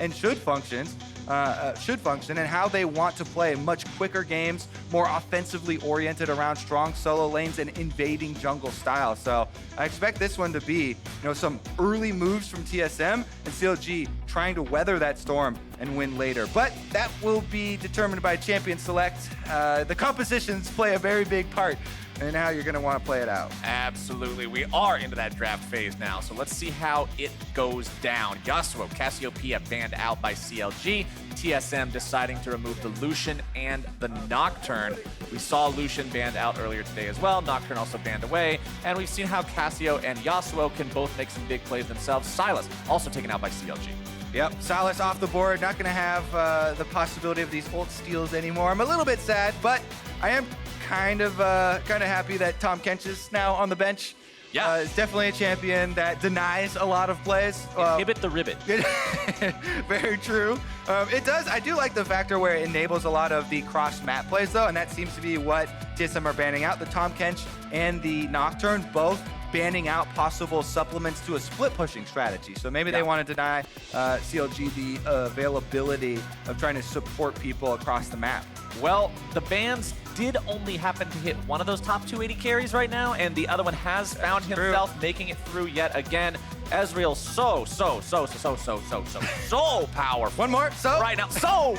and should function, and how they want to play much quicker games, more offensively oriented around strong solo lanes and invading jungle style. So I expect this one to be, some early moves from TSM and CLG trying to weather that storm and win later. But that will be determined by champion select. The compositions play a very big part in how you're going to want to play it out. Absolutely. We are into that draft phase now, so let's see how it goes down. Yasuo, Cassiopeia banned out by CLG. TSM deciding to remove the Lucian and the Nocturne. We saw Lucian banned out earlier today as well. Nocturne also banned away. And we've seen how Cassio and Yasuo can both make some big plays themselves. Sylas also taken out by CLG. Yep, Sylas off the board. Not going to have the possibility of these ult steals anymore. I'm a little bit sad, but I am kind of happy that Tahm Kench is now on the bench. Yeah. It's definitely a champion that denies a lot of plays. Inhibit the ribbit. Very true. It does. I do like the factor where it enables a lot of the cross-map plays, though, and that seems to be what TSM are banning out. The Tahm Kench and the Nocturne both banning out possible supplements to a split-pushing strategy. So maybe they want to deny CLG the availability of trying to support people across the map. Well, the bans did only happen to hit one of those top 280 carries right now, and the other one has found himself making it through yet again. Ezreal so powerful. One more, so? Right now, so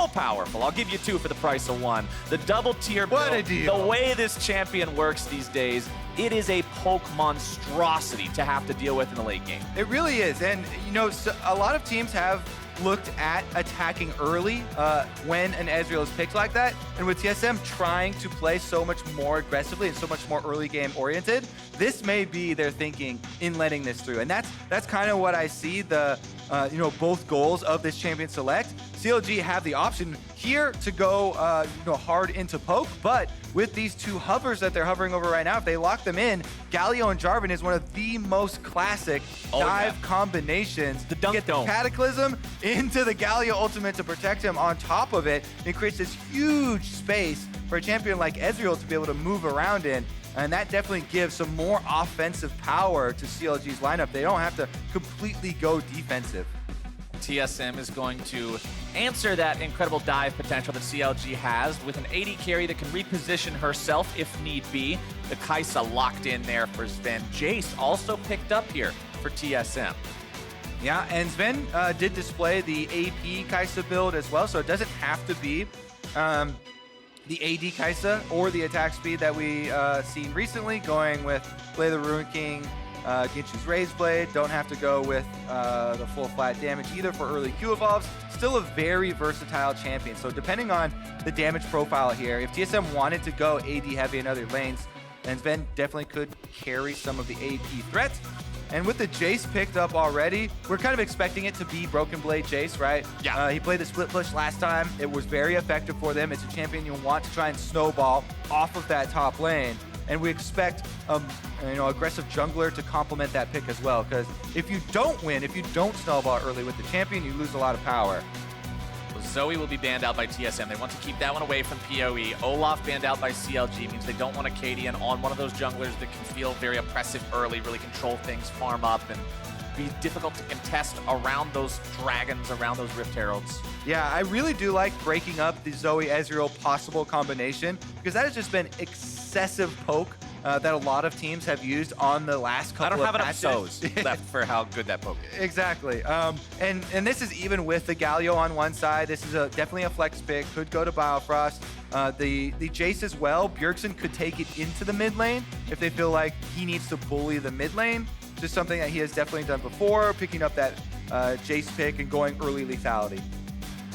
powerful. I'll give you 2 for the price of 1. The double tier build, what a deal. The way this champion works these days, it is a poke monstrosity to have to deal with in the late game. It really is, and a lot of teams have looked at attacking early when an Ezreal is picked like that, and with TSM trying to play so much more aggressively and so much more early game oriented, this may be their thinking in letting this through. And that's kind of what I see the both goals of this champion select. CLG have the option here to go hard into poke, but with these 2 hovers that they're hovering over right now, if they lock them in, Galio and Jarvan is one of the most classic dive combinations. The dunk dome. Cataclysm into the Galio ultimate to protect him on top of it. It creates this huge space for a champion like Ezreal to be able to move around in. And that definitely gives some more offensive power to CLG's lineup. They don't have to completely go defensive. TSM is going to answer that incredible dive potential that CLG has with an AD carry that can reposition herself if need be. The Kaisa locked in there for Zven. Jayce also picked up here for TSM. Yeah, and Zven did display the AP Kaisa build as well, so it doesn't have to be the AD Kaisa or the attack speed that we seen recently, going with Play the Ruin King, Ginchu's Raise Blade. Don't have to go with the full flat damage either for early Q evolves. Still a very versatile champion. So depending on the damage profile here, if TSM wanted to go AD heavy in other lanes, then Zven definitely could carry some of the AP threats. And with the Jayce picked up already, we're kind of expecting it to be Broken Blade Jayce, right? Yeah. He played the split push last time. It was very effective for them. It's a champion you want to try and snowball off of that top lane. And we expect aggressive jungler to complement that pick as well. Because if you don't win, if you don't snowball early with the champion, you lose a lot of power. Well, Zoe will be banned out by TSM. They want to keep that one away from PoE. Olaf banned out by CLG means they don't want Akaadian on one of those junglers that can feel very oppressive early, really control things, farm up, and be difficult to contest around those dragons, around those Rift Heralds. Yeah, I really do like breaking up the Zoe Ezreal possible combination, because that has just been excessive poke that a lot of teams have used on the last couple of matches. I don't have enough so's left for how good that poke is. Exactly. And this is even with the Galio on one side. This is definitely a flex pick. Could go to Biofrost. The Jayce as well. Bjergsen could take it into the mid lane if they feel like he needs to bully the mid lane. Just something that he has definitely done before, picking up that Jayce pick and going early lethality.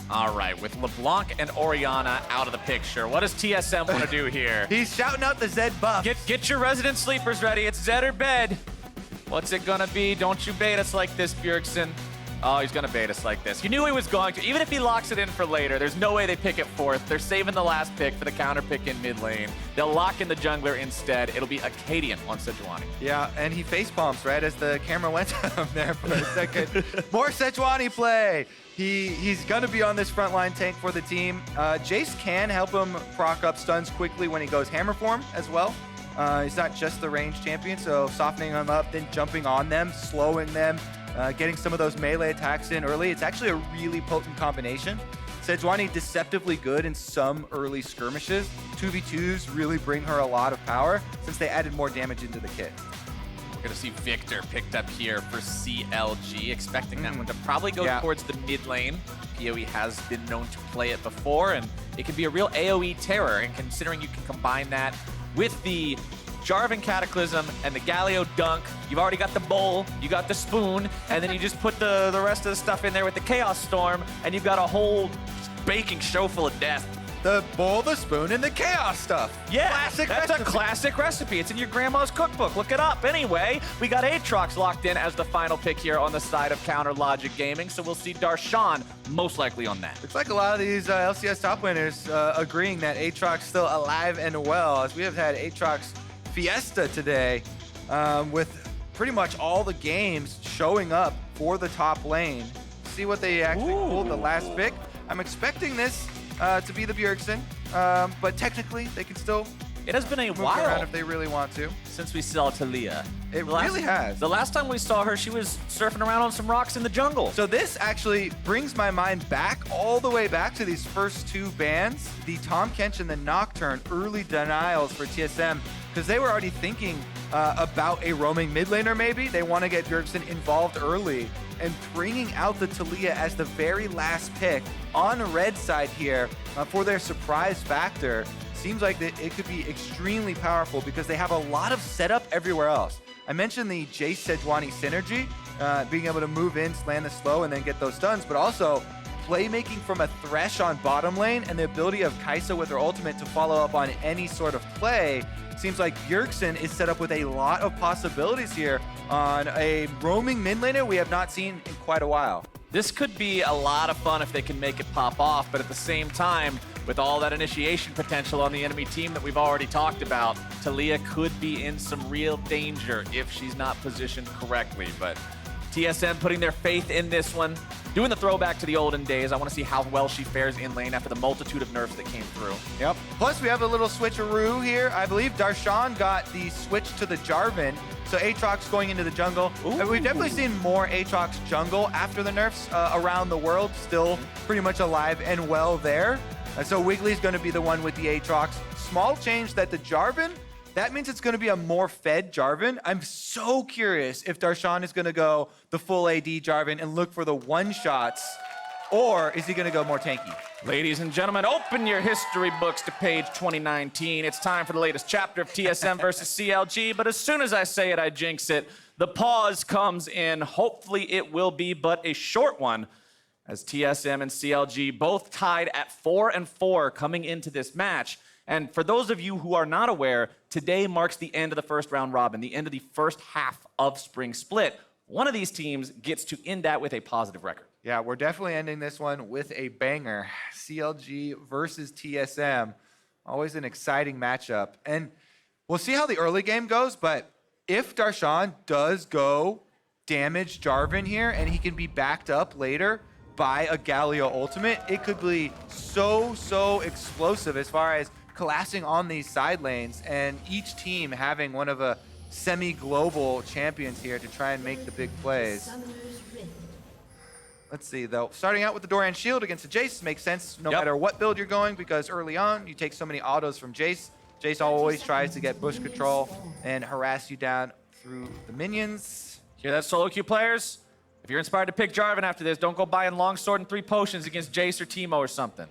All right, with LeBlanc and Orianna out of the picture, what does TSM want to do here? He's shouting out the Zed buff. Get your resident sleepers ready. It's Zed or bed. What's it gonna be? Don't you bait us like this, Bjergsen. Oh, he's gonna bait us like this. You knew he was going to. Even if he locks it in for later, there's no way they pick it fourth. They're saving the last pick for the counter pick in mid lane. They'll lock in the jungler instead. It'll be Akaadian on Sejuani. Yeah, and he face palms right as the camera went to him there for a second. More Sejuani play. He's gonna be on this frontline tank for the team. Jayce can help him proc up stuns quickly when he goes hammer form as well. He's not just the range champion, so softening them up, then jumping on them, slowing them, getting some of those melee attacks in early. It's actually a really potent combination. Sejuani deceptively good in some early skirmishes. 2v2s really bring her a lot of power since they added more damage into the kit. We're going to see Viktor picked up here for CLG, expecting that one to probably go towards the mid lane. PoE has been known to play it before, and it can be a real AoE terror, and considering you can combine that with the Jarvan Cataclysm and the Galio Dunk, you've already got the bowl, you got the spoon, and then you just put the rest of the stuff in there with the Chaos Storm, and you've got a whole baking show full of death. The bowl, the spoon, and the chaos stuff. Yeah, classic that's recipe. A classic recipe. It's in your grandma's cookbook. Look it up. Anyway, we got Aatrox locked in as the final pick here on the side of Counter Logic Gaming, so we'll see Darshan most likely on that. Looks like a lot of these LCS top winners agreeing that Aatrox still alive and well, as we have had Aatrox Fiesta today with pretty much all the games showing up for the top lane. See what they actually pulled the last pick. I'm expecting this to be the Bjergsen, but technically they can still It has been a move while around if they really want to. since we saw Taliyah. It really has. The last time we saw her, she was surfing around on some rocks in the jungle. So this actually brings my mind back, all the way back to these first two bans, the Tahm Kench and the Nocturne early denials for TSM, because they were already thinking about a roaming mid laner maybe. They want to get Bjergsen involved early, and bringing out the Taliyah as the very last pick on red side here for their surprise factor seems like that it could be extremely powerful because they have a lot of setup everywhere else. I mentioned the Jayce Sejuani synergy, being able to move in, slam the slow, and then get those stuns, but also playmaking from a Thresh on bottom lane and the ability of Kaisa with her ultimate to follow up on any sort of play. Seems like Bjergsen is set up with a lot of possibilities here on a roaming mid laner we have not seen in quite a while. This could be a lot of fun if they can make it pop off, but at the same time, with all that initiation potential on the enemy team that we've already talked about, Taliyah could be in some real danger if she's not positioned correctly. But TSM putting their faith in this one, doing the throwback to the olden days. I want to see how well she fares in lane after the multitude of nerfs that came through. Yep. Plus, we have a little switcheroo here. I believe Darshan got the switch to the Jarvan, so Aatrox going into the jungle. And we've definitely seen more Aatrox jungle after the nerfs around the world, still pretty much alive and well there. So Wigglily's going to be the one with the Aatrox. Small change that the Jarvan, that means it's going to be a more fed Jarvan. I'm so curious if Darshan is going to go the full AD Jarvan and look for the one-shots, or is he going to go more tanky? Ladies and gentlemen, open your history books to page 2019. It's time for the latest chapter of TSM versus CLG, but as soon as I say it, I jinx it. The pause comes in. Hopefully it will be but a short one, as TSM and CLG both tied at 4-4 coming into this match. And for those of you who are not aware, today marks the end of the first round robin, the end of the first half of Spring Split. One of these teams gets to end that with a positive record. Yeah, we're definitely ending this one with a banger. CLG versus TSM. Always an exciting matchup. And we'll see how the early game goes, but if Darshan does go damage Jarvan here and he can be backed up later by a Galio ultimate, it could be so explosive as far as collapsing on these side lanes and each team having one of a semi-global champions here to try and make the big plays. Let's see, though. Starting out with the Doran Shield against the Jayce makes sense no matter what build you're going, because early on, you take so many autos from Jayce. Jayce always tries to get bush control and harass you down through the minions. Hear that, solo queue players? If you're inspired to pick Jarvan after this, don't go buying Longsword and 3 potions against Jayce or Teemo or something.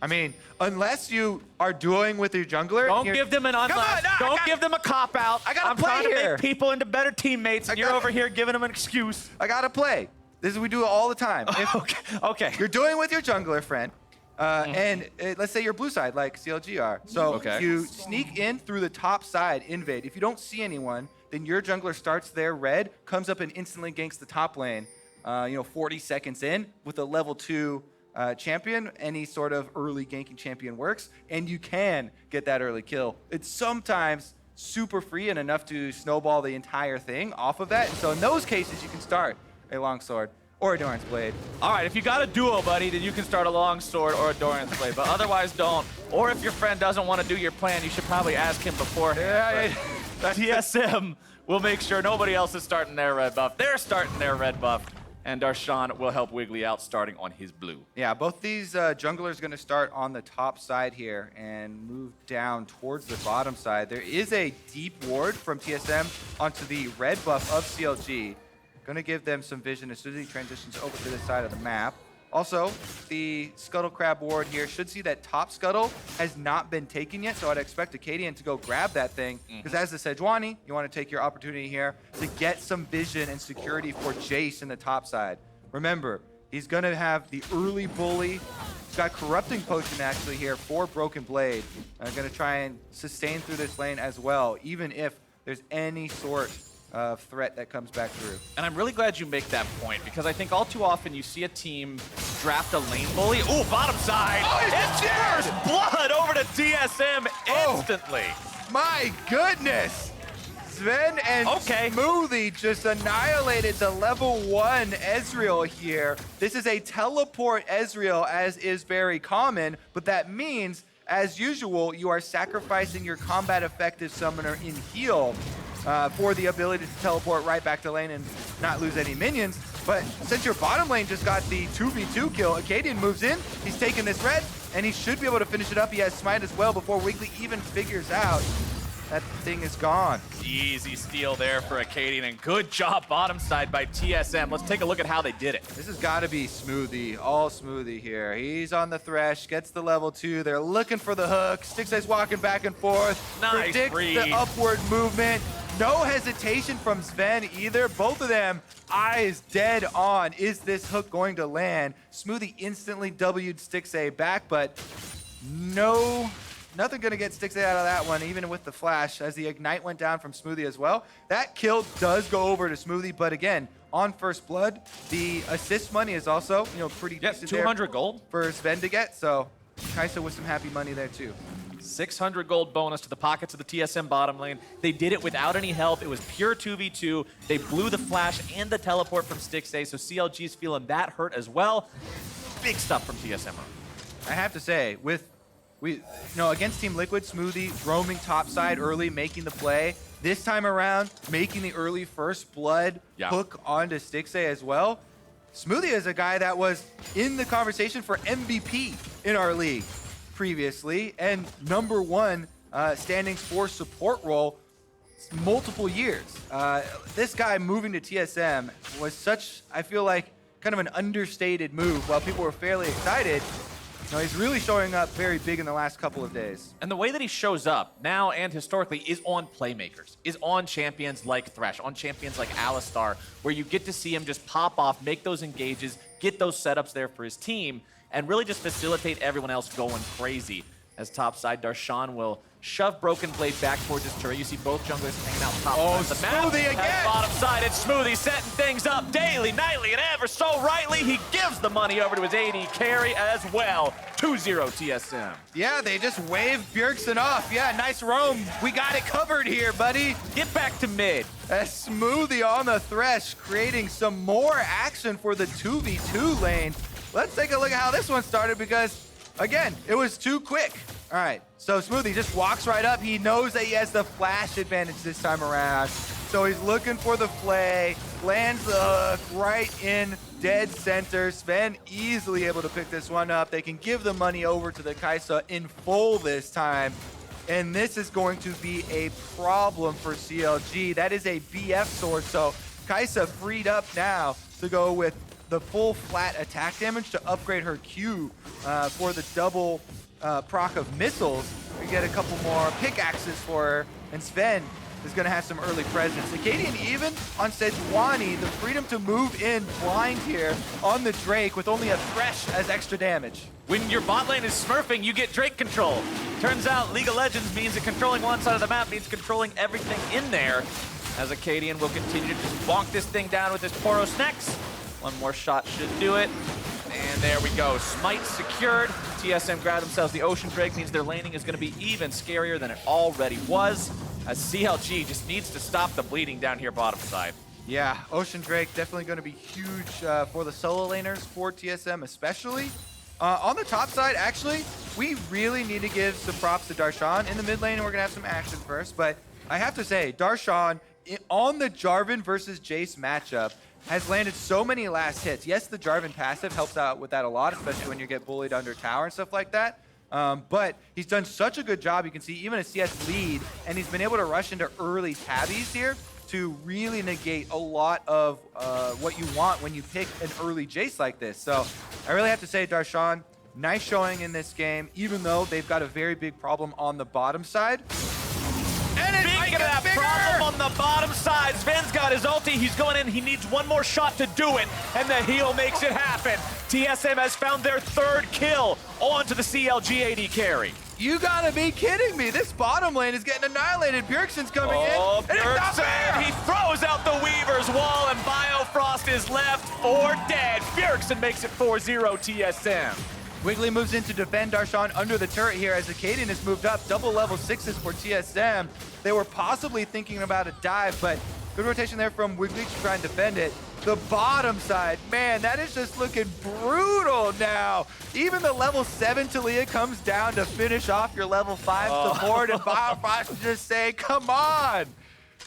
I mean, unless you are dueling with your jungler. Don't give them an unlock. Don't give them a cop-out. I'm trying to make people into better teammates, and you're over here giving them an excuse. I gotta play. This is we do it all the time. Okay. You're doing with your jungler friend, and let's say you're blue side like CLG are. So you sneak in through the top side, invade. If you don't see anyone, then your jungler starts there red, comes up and instantly ganks the top lane. 40 seconds in with a level 2 champion, any sort of early ganking champion works, and you can get that early kill. It's sometimes super free and enough to snowball the entire thing off of that. So in those cases, you can start a longsword or a Doran's Blade. All right, if you got a duo, buddy, then you can start a longsword or a Doran's Blade, but otherwise don't. Or if your friend doesn't want to do your plan, you should probably ask him beforehand. Yeah, TSM We'll make sure nobody else is starting their red buff. They're starting their red buff. And Darshan will help Wiggily out starting on his blue. Yeah, both these junglers going to start on the top side here and move down towards the bottom side. There is a deep ward from TSM onto the red buff of CLG. Going to give them some vision as soon as he transitions over to this side of the map. Also, the Scuttle Crab ward here should see that top Scuttle has not been taken yet, so I'd expect Akaadian to go grab that thing, because as the Sejuani, you want to take your opportunity here to get some vision and security for Jayce in the top side. Remember, he's going to have the early bully. He's got Corrupting Potion actually here for Broken Blade. Going to try and sustain through this lane as well, even if there's any sort of threat that comes back through. And I'm really glad you make that point, because I think all too often you see a team draft a lane bully. Ooh, bottom side! Oh, it's first blood over to TSM instantly. My goodness! Zven and Smoothie just annihilated the level 1 Ezreal here. This is a teleport Ezreal, as is very common, but that means, as usual, you are sacrificing your combat effective summoner in heal for the ability to teleport right back to lane and not lose any minions. But since your bottom lane just got the 2v2 kill, Akaadian moves in, he's taking this red, and he should be able to finish it up. He has Smite as well before Wiggily even figures out that thing is gone. Easy steal there for Akaadian, and good job bottom side by TSM. Let's take a look at how they did it. This has got to be Smoothie, all Smoothie here. He's on the Thresh, gets the level 2. They're looking for the hook. Stixxay's walking back and forth. Nice predicts read. The upward movement. No hesitation from Zven either. Both of them eyes dead on. Is this hook going to land? Smoothie instantly W'd Stixxay back, but nothing going to get Stixxay out of that one, even with the flash, as the Ignite went down from Smoothie as well. That kill does go over to Smoothie, but again, on first blood, the assist money is also, pretty decent 200 gold for Zven to get, so Kaisa with some happy money there too. 600 gold bonus to the pockets of the TSM bottom lane. They did it without any help. It was pure 2v2. They blew the flash and the teleport from Stixxay, so CLG's feeling that hurt as well. Big stuff from TSM. I have to say, against Team Liquid, Smoothie roaming topside early, making the play. This time around, making the early first blood hook onto Stixxay as well. Smoothie is a guy that was in the conversation for MVP in our league previously, and #1 standings for support role multiple years. This guy moving to TSM was such, I feel like, kind of an understated move. While people were fairly excited, he's really showing up very big in the last couple of days. And the way that he shows up now and historically is on playmakers, is on champions like Thresh, on champions like Alistar, where you get to see him just pop off, make those engages, get those setups there for his team, and really just facilitate everyone else going crazy. As topside, Darshan will shove Broken Blade back towards his turret. You see both junglers hanging out top of the map. Smoothie again! And bottom side, it's Smoothie setting things up daily, nightly, and ever so rightly. He gives the money over to his AD carry as well. 2-0 TSM. Yeah, they just waved Bjergsen off. Yeah, nice roam. We got it covered here, buddy. Get back to mid. A Smoothie on the Thresh, creating some more action for the 2v2 lane. Let's take a look at how this one started, because, again, it was too quick. All right, so Smoothie just walks right up. He knows that he has the flash advantage this time around. So he's looking for the play, lands the hook right in dead center. Zven easily able to pick this one up. They can give the money over to the Kaisa in full this time. And this is going to be a problem for CLG. That is a BF sword, so Kaisa freed up now to go with the full flat attack damage to upgrade her Q for the double proc of missiles. We get a couple more pickaxes for her, and Zven is going to have some early presence. Akaadian even on Sejuani, the freedom to move in blind here on the Drake with only a Thresh as extra damage. When your bot lane is smurfing, you get Drake control. Turns out League of Legends means that controlling one side of the map means controlling everything in there, as Akaadian will continue to just bonk this thing down with his Poros next. One more shot should do it. And there we go. Smite secured. TSM grab themselves the Ocean Drake, means their laning is going to be even scarier than it already was, as CLG just needs to stop the bleeding down here bottom side. Yeah, Ocean Drake definitely going to be huge for the solo laners, for TSM especially. On the top side, actually, we really need to give some props to Darshan in the mid lane, and we're going to have some action first. But I have to say, Darshan on the Jarvan versus Jayce matchup has landed so many last hits. Yes, the Jarvan passive helps out with that a lot, especially when you get bullied under tower and stuff like that. But he's done such a good job. You can see even a CS lead, and he's been able to rush into early tabbies here to really negate a lot of what you want when you pick an early Jayce like this. So I really have to say, Darshan, nice showing in this game, even though they've got a very big problem on the bottom side. And it Speaking of that problem on the bottom side, Zven's got his ulti. He's going in. He needs one more shot to do it, and the heal makes it happen. TSM has found their 3rd kill onto the CLG AD carry. You gotta be kidding me. This bottom lane is getting annihilated. Bjergsen's coming in. And it's not fair. He throws out the Weaver's wall, and Biofrost is left for dead. Bjergsen makes it 4-0 TSM. Wiggily moves in to defend Darshan under the turret here as Akaadian has moved up. Double level 6s for TSM. They were possibly thinking about a dive, but good rotation there from Wiggily to try and defend it. The bottom side, man, that is just looking brutal now. Even the level 7 Taliyah comes down to finish off your level 5 support, and Biofrost just say, come on.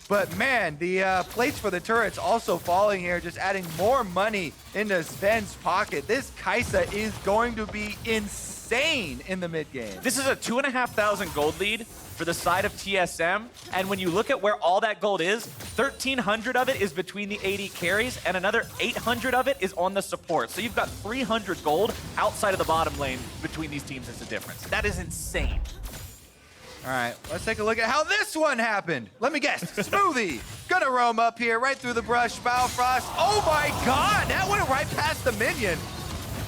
But man, the plates for the turrets also falling here, just adding more money into Zven's pocket. This Kaisa is going to be insane in the mid game. This is a 2,500 gold lead for the side of TSM, and when you look at where all that gold is, 1,300 of it is between the AD carries, and another 800 of it is on the support. So you've got 300 gold outside of the bottom lane between these teams as a difference. That is insane. All right, let's take a look at how this one happened. Let me guess, Smoothie. Gonna roam up here, right through the brush, Biofrost. Oh my God, that went right past the minion.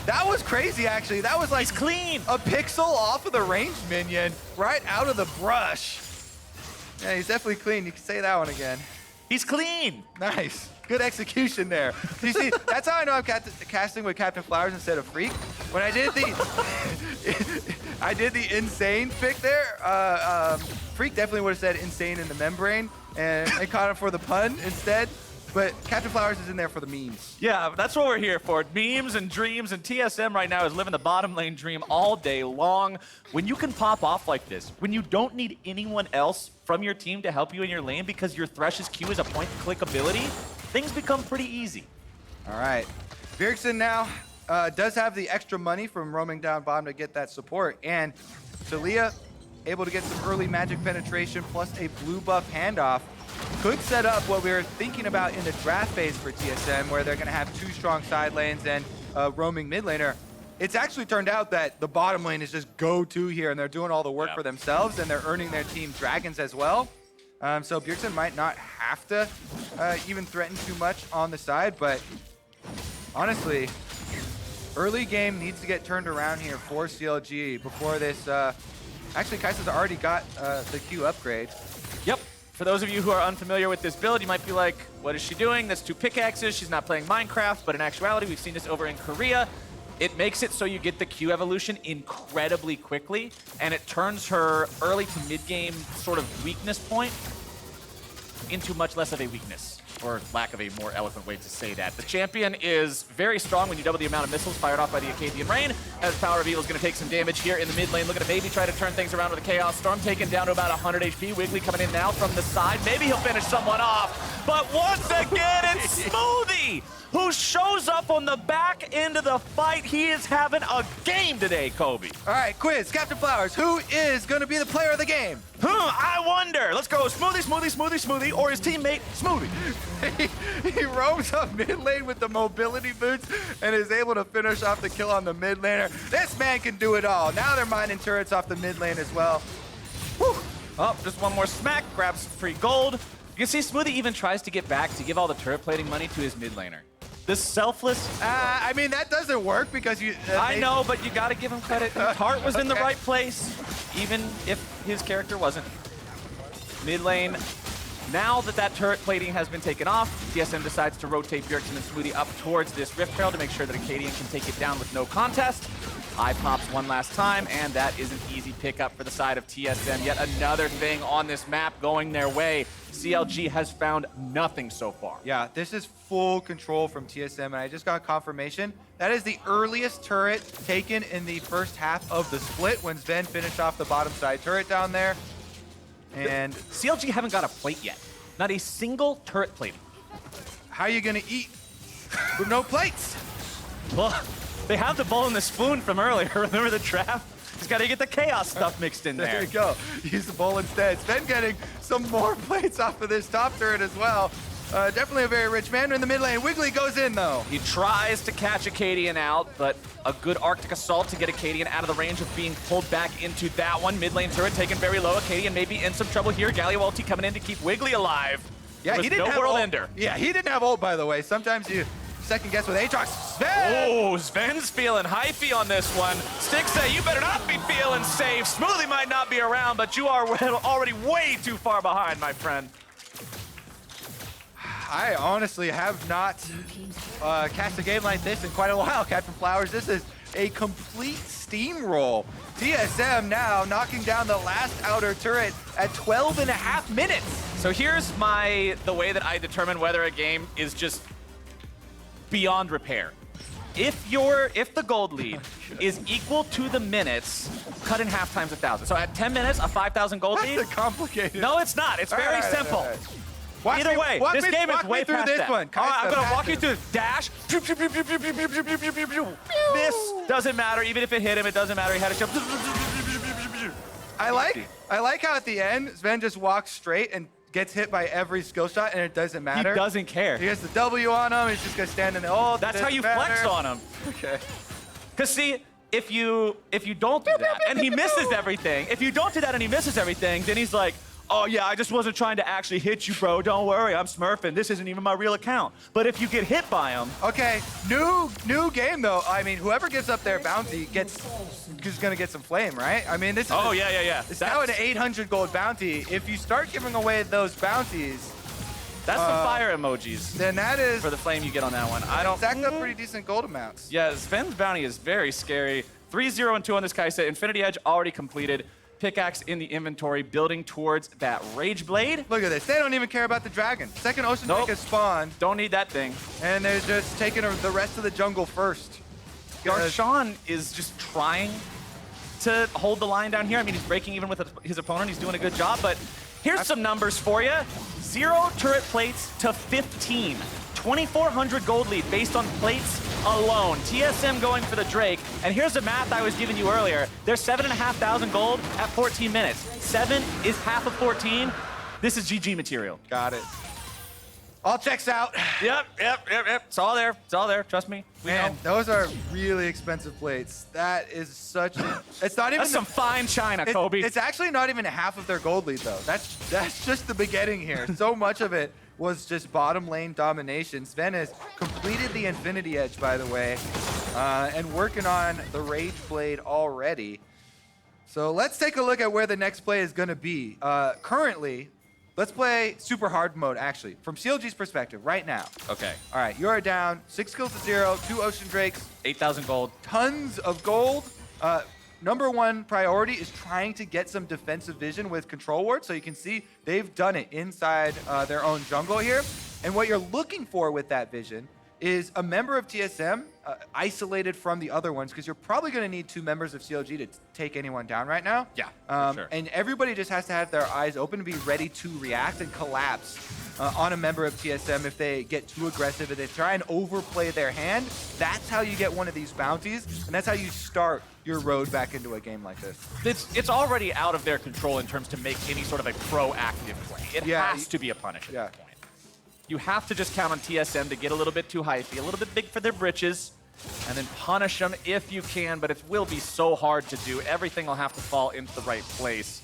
That was crazy, actually. That was like He's clean. A pixel off of the ranged minion, right out of the brush. Yeah, he's definitely clean. You can say that one again. He's clean. Nice. Good execution there. You see, that's how I know I'm casting with Captain Flowers instead of Freak. When I did the insane pick there, Freak definitely would have said insane in the membrane, and I caught him for the pun instead. But Captain Flowers is in there for the memes. Yeah, that's what we're here for. Memes and dreams, and TSM right now is living the bottom lane dream all day long. When you can pop off like this, when you don't need anyone else from your team to help you in your lane because your Thresh's Q is a point-and-click ability, things become pretty easy. All right. Bjergsen now does have the extra money from roaming down bottom to get that support. And Taliyah able to get some early magic penetration plus a blue buff handoff. Could set up what we were thinking about in the draft phase for TSM, where they're going to have 2 strong side lanes and a roaming mid laner. It's actually turned out that the bottom lane is just go-to here, and they're doing all the work for themselves, and they're earning their team dragons as well. So Bjergsen might not have to even threaten too much on the side, but honestly, early game needs to get turned around here for CLG before this. Actually, Kaisa's already got the Q upgrade. Yep. For those of you who are unfamiliar with this build, you might be like, what is she doing? That's 2 pickaxes. She's not playing Minecraft, but in actuality, we've seen this over in Korea. It makes it so you get the Q evolution incredibly quickly, and it turns her early to mid-game sort of weakness point into much less of a weakness, or lack of a more eloquent way to say that. The champion is very strong when you double the amount of missiles fired off by the Akaadian Rain, as PowerOfEvil is going to take some damage here in the mid lane. Looking to maybe try to turn things around with a Chaos Storm, taken down to about 100 HP. Wiggily coming in now from the side. Maybe he'll finish someone off, but once again, it's Smoothie who shows up on the back end of the fight. He is having a game today, Kobe. All right, quiz, Captain Flowers, who is going to be the player of the game? I wonder. Let's go Smoothie, Smoothie, Smoothie, Smoothie, or his teammate, Smoothie. He roams up mid lane with the mobility boots and is able to finish off the kill on the mid laner. This man can do it all. Now they're mining turrets off the mid lane as well. Whew. Oh, just one more smack, grabs some free gold. You can see Smoothie even tries to get back to give all the turret plating money to his mid laner. This selfless... I mean, that doesn't work because you... I know, but you got to give him credit. His heart was in the right place, even if his character wasn't. Mid lane, now that turret plating has been taken off, TSM decides to rotate Bjergsen and Smoothie up towards this Rift Trail to make sure that Akaadian can take it down with no contest. Eye pops one last time, and that is an easy pickup for the side of TSM. Yet another thing on this map going their way. CLG has found nothing so far. Yeah, this is full control from TSM, and I just got confirmation. That is the earliest turret taken in the first half of the split when Zven finished off the bottom side turret down there. And CLG haven't got a plate yet. Not a single turret plate. How are you gonna eat with no plates? Well, they have the bowl and the spoon from earlier. Remember the trap? He's got to get the chaos stuff mixed in there. There you go. Use the bowl instead. Zven getting some more plates off of this top turret as well. Definitely a very rich man in the mid lane. Wiggily goes in though. He tries to catch Akaadian out, but a good Arctic Assault to get Akaadian out of the range of being pulled back into that one. Mid lane turret taken very low. Akaadian may be in some trouble here. Galio ulti coming in to keep Wiggily alive. Yeah, he didn't have world ult. ender. Yeah, he didn't have ult, by the way. Sometimes you second guess with Aatrox. Zven! Oh, Zven's feeling hypey on this one. Stixxay, you better not be feeling safe. Smoothie might not be around, but you are already way too far behind, my friend. I honestly have not cast a game like this in quite a while, Captain Flowers. This is a complete steamroll. TSM now knocking down the last outer turret at 12.5 minutes. So here's the way that I determine whether a game is just beyond repair. If the gold lead is equal to the minutes, cut in half times 1,000. So at 10 minutes, a 5,000 gold lead. That's complicated. No, it's not. It's very simple. Either way, this game is way past that. One. All right, I'm going to walk you through this. Dash. This doesn't matter. Even if it hit him, it doesn't matter. He had to jump. I like how at the end, Zven just walks straight and gets hit by every skill shot, and it doesn't matter. He doesn't care. He has the W on him. He's just going to stand in the ult. That's how you flex on him. Okay. Because see, if you don't do that and he misses everything, then he's like, oh yeah, I just wasn't trying to actually hit you, bro. Don't worry, I'm smurfing. This isn't even my real account. But if you get hit by him... Okay, new game though. I mean, whoever gets up there bounty is gonna get some flame, right? I mean, this is... Oh, yeah. It's now an 800 gold bounty. If you start giving away those bounties... That's some fire emojis. Then that is... For the flame you get on that one. I don't... Stacked up pretty decent gold amounts. Yeah, Zven's bounty is very scary. 3-0 and 2 on this Kaisa. Infinity Edge already completed. Pickaxe in the inventory, building towards that Rage Blade. Look at this. They don't even care about the dragon. Second Ocean Drake has spawned. Don't need that thing. And they're just taking the rest of the jungle first. Darshan is just trying to hold the line down here. I mean, he's breaking even with his opponent. He's doing a good job, but here's some numbers for you. 0 turret plates to 15. 2,400 gold lead based on plates alone. TSM going for the Drake. And here's the math I was giving you earlier. There's 7,500 gold at 14 minutes. 7 is half of 14. This is GG material. Got it. All checks out. Yep. It's all there. It's all there. Trust me. We know. Those are really expensive plates. That is such a... It's not even... That's some fine china, Kobe. It's actually not even half of their gold lead, though. That's just the beginning here. So much of it was just bottom lane domination. Zven has completed the Infinity Edge, by the way, and working on the Rage Blade already. So let's take a look at where the next play is going to be. Currently, let's play super hard mode, actually, from CLG's perspective right now. Okay. All right, you are down 6 kills to 0, 2 Ocean Drakes. 8,000 gold. Tons of gold. Number one priority is trying to get some defensive vision with control ward. So you can see they've done it inside their own jungle here. And what you're looking for with that vision is a member of TSM isolated from the other ones, because you're probably going to need 2 members of CLG to take anyone down right now. Yeah, for sure. And everybody just has to have their eyes open to be ready to react and collapse on a member of TSM if they get too aggressive, if they try and overplay their hand. That's how you get one of these bounties, and that's how you start your road back into a game like this. It's already out of their control in terms to make any sort of a proactive play. It has to be a punish at that point. You have to just count on TSM to get a little bit too hypey, a little bit big for their britches, and then punish them if you can, but it will be so hard to do. Everything will have to fall into the right place.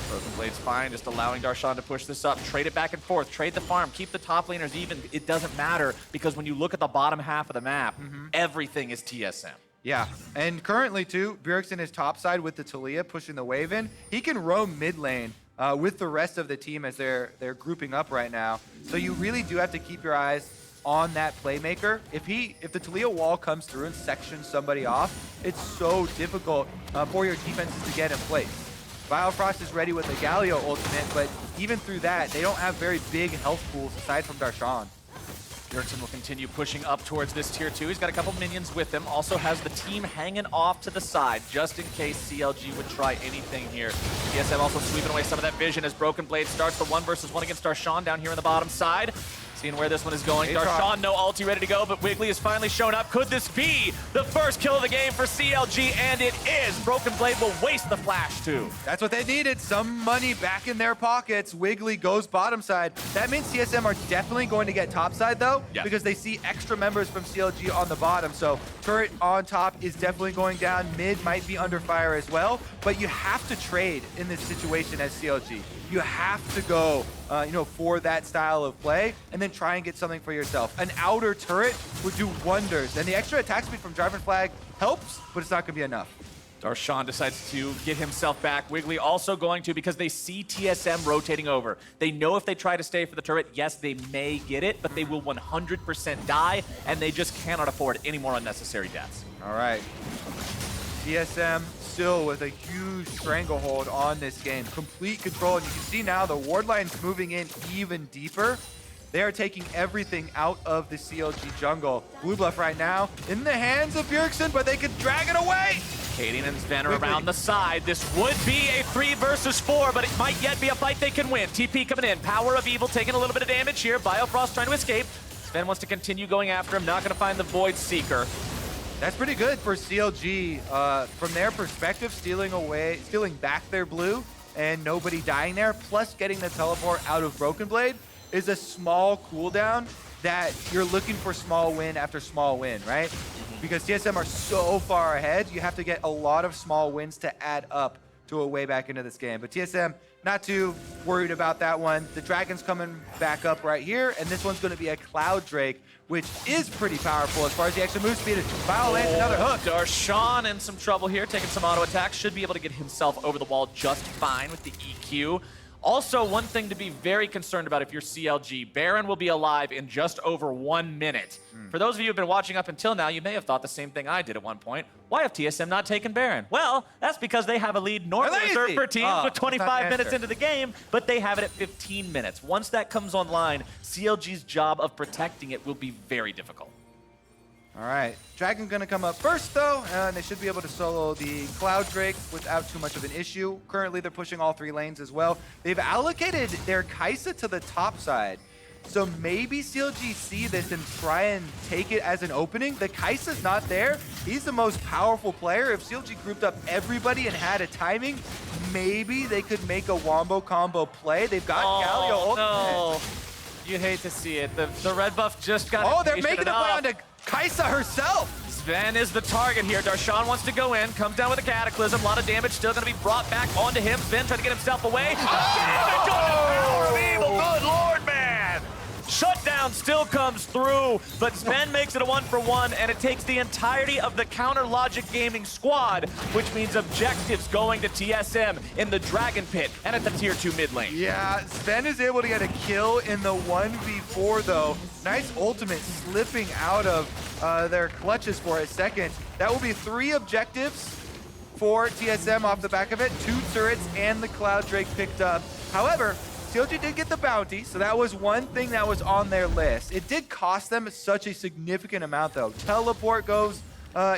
Broken Blade's fine, just allowing Darshan to push this up. Trade it back and forth, trade the farm, keep the top laners even. It doesn't matter, because when you look at the bottom half of the map, everything is TSM. Yeah, and currently too, Bjergsen is topside with the Taliyah pushing the wave in. He can roam mid lane with the rest of the team as they're grouping up right now. So you really do have to keep your eyes on that playmaker. If the Taliyah wall comes through and sections somebody off, it's so difficult for your defenses to get in place. Biofrost is ready with the Galio ultimate, but even through that, they don't have very big health pools aside from Darshan. Bjergsen will continue pushing up towards this tier 2. He's got a couple minions with him. Also has the team hanging off to the side just in case CLG would try anything here. TSM also sweeping away some of that vision as Broken Blade starts the 1v1 against Darshan down here on the bottom side. Seeing where this one is going. Darshan, no ulti ready to go, but Wiggily has finally shown up. Could this be the first kill of the game for CLG? And it is. Broken Blade will waste the flash too. That's what they needed. Some money back in their pockets. Wiggily goes bottom side. That means TSM are definitely going to get top side though, because they see extra members from CLG on the bottom. So turret on top is definitely going down. Mid might be under fire as well, but you have to trade in this situation as CLG. You have to go, for that style of play, and then try and get something for yourself. An outer turret would do wonders, and the extra attack speed from Jarvan Flag helps, but it's not going to be enough. Darshan decides to get himself back. Wiggily also going to, because they see TSM rotating over. They know if they try to stay for the turret, yes, they may get it, but they will 100% die, and they just cannot afford any more unnecessary deaths. All right. TSM still with a huge stranglehold on this game. Complete control, and you can see now the ward line's moving in even deeper. They are taking everything out of the CLG jungle. Blue buff right now in the hands of Bjergsen, but they could drag it away. Akaadian and Zven are around the side. This would be a 3 versus 4, but it might yet be a fight they can win. TP coming in. PowerOfEvil taking a little bit of damage here. Biofrost trying to escape. Zven wants to continue going after him. Not going to find the Void Seeker. That's pretty good for CLG. From their perspective, stealing back their blue and nobody dying there, plus getting the teleport out of Broken Blade is a small cooldown that you're looking for small win after small win, right? Because TSM are so far ahead, you have to get a lot of small wins to add up to a way back into this game. But TSM, not too worried about that one. The Dragon's coming back up right here, and this one's going to be a Cloud Drake, which is pretty powerful as far as the extra move speed. Foul lands another hook. Darshan in some trouble here, taking some auto attacks. Should be able to get himself over the wall just fine with the EQ. Also, one thing to be very concerned about if you're CLG, Baron will be alive in just over 1 minute. For those of you who have been watching up until now, you may have thought the same thing I did at one point. Why have TSM not taken Baron? Well, that's because they have a lead normally reserved for teams with 25 minutes into the game, but they have it at 15 minutes. Once that comes online, CLG's job of protecting it will be very difficult. All right, Dragon gonna come up first though, and they should be able to solo the Cloud Drake without too much of an issue. Currently, they're pushing all 3 lanes as well. They've allocated their Kaisa to the top side, so maybe CLG see this and try and take it as an opening. The Kaisa's not there. He's the most powerful player. If CLG grouped up everybody and had a timing, maybe they could make a wombo combo play. They've got Galio ultimate. No. You'd hate to see it. The red buff just got Oh, they're making a play onto Kaisa herself. Zven is the target here. Darshan wants to go in, comes down with a Cataclysm. A lot of damage still going to be brought back onto him. Zven trying to get himself away. Damage on the PowerOfEvil. Good lord, man. Shutdown still comes through, but Zven makes it a 1-for-1, and it takes the entirety of the Counter Logic Gaming squad, which means objectives going to TSM in the Dragon Pit and at the Tier 2 mid lane. Yeah, Zven is able to get a kill in the 1v4 though. Nice ultimate slipping out of their clutches for a second. That will be 3 objectives for TSM off the back of it. 2 turrets and the Cloud Drake picked up. However, CLG did get the bounty, so that was one thing that was on their list. It did cost them such a significant amount though. Teleport goes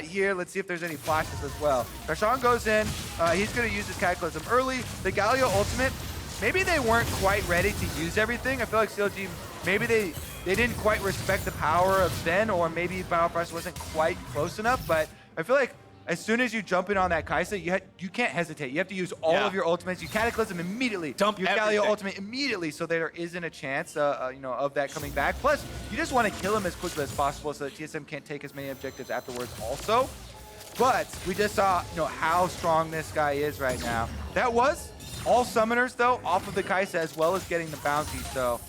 here. Let's see if there's any flashes as well. Darshan goes in. He's going to use his Cataclysm early. The Galio ultimate, maybe they weren't quite ready to use everything. I feel like CLG, maybe they didn't quite respect the power of Zven, or maybe Biofrost wasn't quite close enough, but I feel like as soon as you jump in on that Kaisa, you can't hesitate. You have to use all of your ultimates. You Cataclysm immediately. Dump your Galio ultimate immediately, so there isn't a chance, of that coming back. Plus, you just want to kill him as quickly as possible so that TSM can't take as many objectives afterwards also. But we just saw, how strong this guy is right now. That was all summoners, though, off of the Kaisa, as well as getting the bounty. So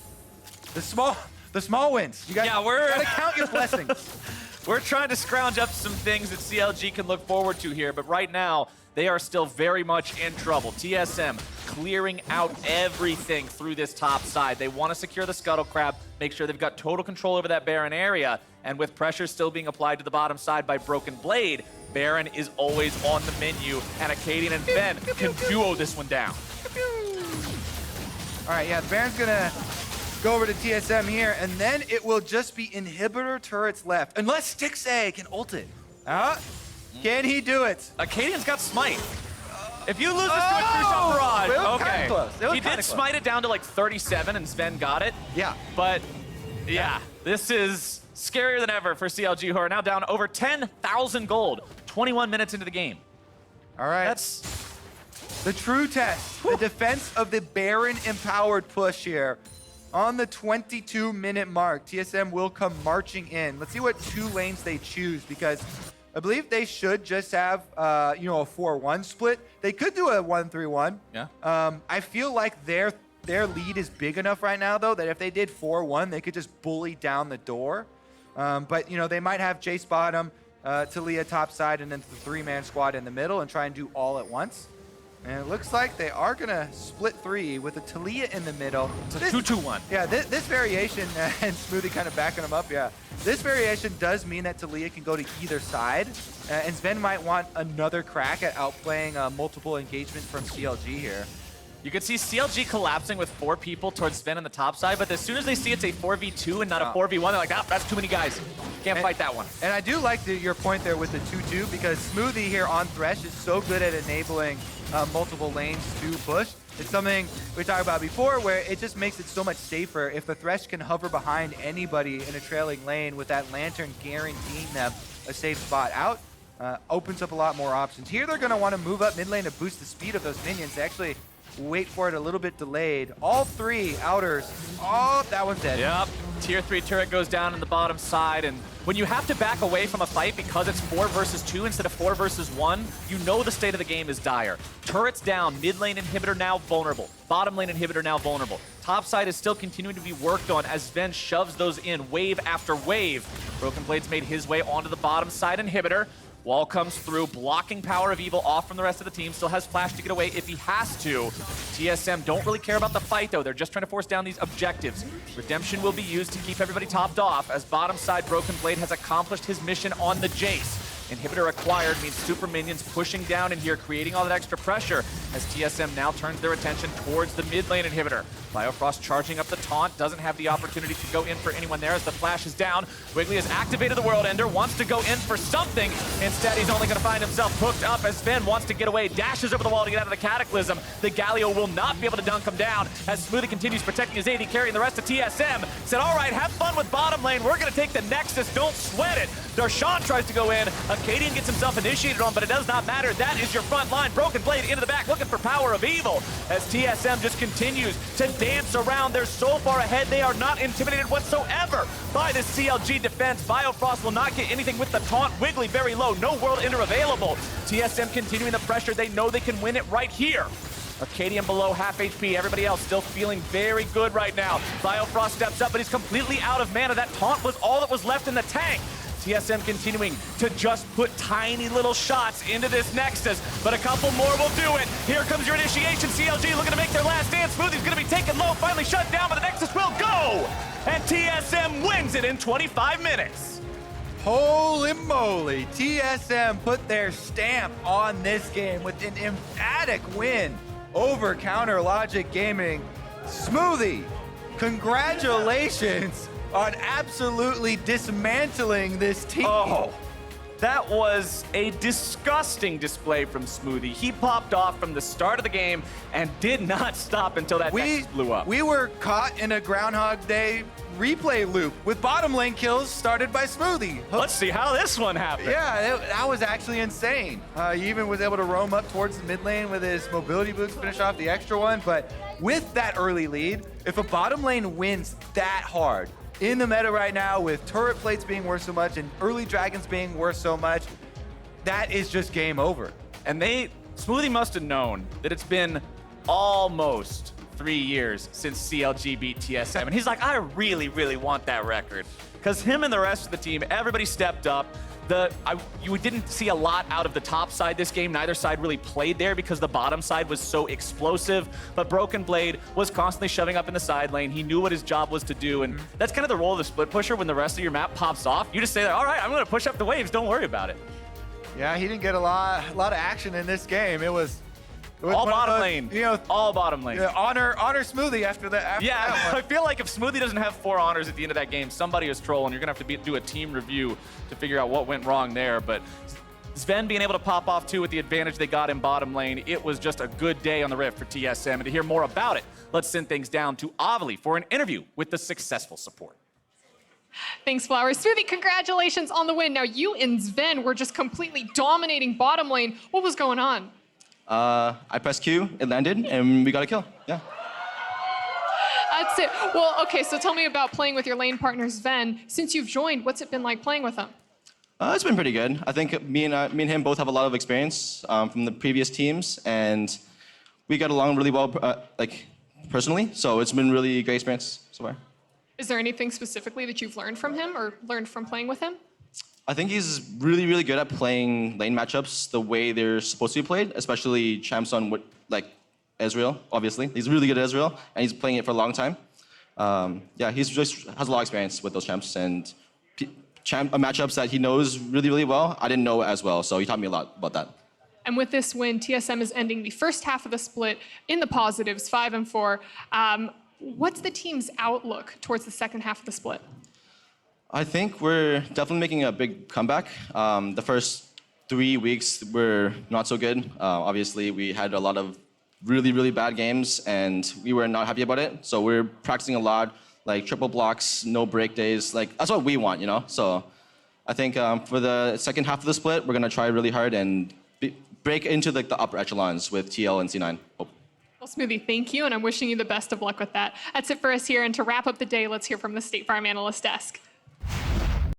the small wins. You gotta count your blessings. We're trying to scrounge up some things that CLG can look forward to here, but right now, they are still very much in trouble. TSM clearing out everything through this top side. They want to secure the Scuttle Crab, make sure they've got total control over that Baron area, and with pressure still being applied to the bottom side by Broken Blade, Baron is always on the menu, and Akaadian and Zven can duo this one down. All right, yeah, the Baron's gonna go over to TSM here, and then it will just be inhibitor turrets left. Unless Stixxay can ult it. Can he do it? Akaadian's got smite. If you lose this to a True Barrage, it was okay. kinda close. He did smite it down to like 37 and Zven got it. Yeah. But yeah, this is scarier than ever for CLG, who are now down over 10,000 gold, 21 minutes into the game. All right. That's the true test. The defense of the Baron empowered push here. On the 22-minute mark, TSM will come marching in. Let's see what 2 lanes they choose, because I believe they should just have, a 4-1 split. They could do a 1-3-1. Yeah. I feel like their lead is big enough right now, though, that if they did 4-1, they could just bully down the door. But, they might have Jayce bottom, Taliyah top side, and then the 3-man squad in the middle and try and do all at once. And it looks like they are going to split 3 with the Taliyah in the middle. It's a 2-2-1. Yeah, this variation, and Smoothie kind of backing them up, yeah. This variation does mean that Taliyah can go to either side, and Zven might want another crack at outplaying multiple engagement from CLG here. You can see CLG collapsing with 4 people towards Zven on the top side, but as soon as they see it's a 4v2 and not a 4v1, they're like, that's too many guys. Can't fight that one. And I do like your point there with the 2-2, because Smoothie here on Thresh is so good at enabling multiple lanes to push. It's something we talked about before, where it just makes it so much safer if the Thresh can hover behind anybody in a trailing lane with that Lantern guaranteeing them a safe spot out. Opens up a lot more options. Here they're going to want to move up mid lane to boost the speed of those minions. They actually wait for it a little bit delayed. All 3 outers. Oh, that one's dead. Yep. Tier 3 turret goes down in the bottom side, and when you have to back away from a fight because it's 4 versus 2 instead of 4 versus 1, you know the state of the game is dire. Turrets down, mid lane inhibitor now vulnerable, bottom lane inhibitor now vulnerable. Top side is still continuing to be worked on as Zven shoves those in wave after wave. Broken Blade's made his way onto the bottom side inhibitor. Wall comes through, blocking PowerOfEvil off from the rest of the team. Still has flash to get away if he has to. TSM don't really care about the fight, though. They're just trying to force down these objectives. Redemption will be used to keep everybody topped off, as bottom side Broken Blade has accomplished his mission on the Jayce. Inhibitor acquired means super minions pushing down in here, creating all that extra pressure as TSM now turns their attention towards the mid lane inhibitor. Biofrost charging up the taunt, doesn't have the opportunity to go in for anyone there as the flash is down. Wiggily has activated the World Ender, wants to go in for something. Instead, he's only going to find himself hooked up as Zven wants to get away, dashes over the wall to get out of the Cataclysm. The Galio will not be able to dunk him down as Smoothie continues protecting his AD carry, and the rest of TSM said, all right, have fun with bottom lane. We're going to take the Nexus. Don't sweat it. Darshan tries to go in. Akaadian gets himself initiated on, but it does not matter. That is your front line. Broken Blade into the back, looking for PowerOfEvil as TSM just continues to dance around. They're so far ahead, they are not intimidated whatsoever by the CLG defense. Biofrost will not get anything with the taunt. Wiggily very low, no World Ender available. TSM continuing the pressure. They know they can win it right here. Akaadian below half HP. Everybody else still feeling very good right now. Biofrost steps up, but he's completely out of mana. That taunt was all that was left in the tank. TSM continuing to just put tiny little shots into this Nexus, but a couple more will do it. Here comes your initiation. CLG looking to make their last stand. Smoothie's going to be taken low, finally shut down, but the Nexus will go! And TSM wins it in 25 minutes. Holy moly, TSM put their stamp on this game with an emphatic win over Counter Logic Gaming. Smoothie, congratulations on absolutely dismantling this team. Oh, that was a disgusting display from Smoothie. He popped off from the start of the game and did not stop until that Nexus blew up. We were caught in a Groundhog Day replay loop with bottom lane kills started by Smoothie. Let's see how this one happened. Yeah, that was actually insane. He even was able to roam up towards the mid lane with his mobility boots, finish off the extra one. But with that early lead, if a bottom lane wins that hard, in the meta right now with turret plates being worth so much and early dragons being worth so much, that is just game over. And Smoothie must have known that it's been almost 3 years since CLG beat TSM. And he's like, I really, really want that record. Because him and the rest of the team, everybody stepped up. You didn't see a lot out of the top side this game. Neither side really played there because the bottom side was so explosive. But Broken Blade was constantly shoving up in the side lane. He knew what his job was to do. And that's kind of the role of the split pusher. When the rest of your map pops off, you just say, all right, I'm going to push up the waves. Don't worry about it. Yeah, he didn't get a lot of action in this game. It was All bottom lane. You know, all bottom lane. honor Smoothie after that. Yeah, I feel like if Smoothie doesn't have 4 honors at the end of that game, somebody is trolling. You're going to have to do a team review to figure out what went wrong there. But Zven being able to pop off too with the advantage they got in bottom lane, it was just a good day on the Rift for TSM. And to hear more about it, let's send things down to Wiggily for an interview with the successful support. Thanks, Flowers. Smoothie, congratulations on the win. Now, you and Zven were just completely dominating bottom lane. What was going on? I pressed Q, it landed, and we got a kill. Yeah. That's it. Well, okay, so tell me about playing with your lane partner, Zven. Since you've joined, what's it been like playing with him? It's been pretty good. I think me and him both have a lot of experience from the previous teams, and we got along really well, like personally. So it's been really great experience so far. Is there anything specifically that you've learned from him or learned from playing with him? I think he's really, really good at playing lane matchups the way they're supposed to be played, especially champs on like Ezreal, obviously. He's really good at Ezreal, and he's playing it for a long time. Yeah, he's just has a lot of experience with those champs and matchups that he knows really, really well. I didn't know as well, so he taught me a lot about that. And with this win, TSM is ending the first half of the split in the positives, 5 and 4. What's the team's outlook towards the second half of the split? I think we're definitely making a big comeback. The first 3 weeks were not so good. Obviously, we had a lot of really, really bad games, and we were not happy about it. So we're practicing a lot, like triple blocks, no break days. Like that's what we want, you know. So I think for the second half of the split, we're gonna try really hard and break into like the upper echelons with TL and C9. Hope. Well, Smoothie, thank you, and I'm wishing you the best of luck with that. That's it for us here, and to wrap up the day, let's hear from the State Farm Analyst Desk.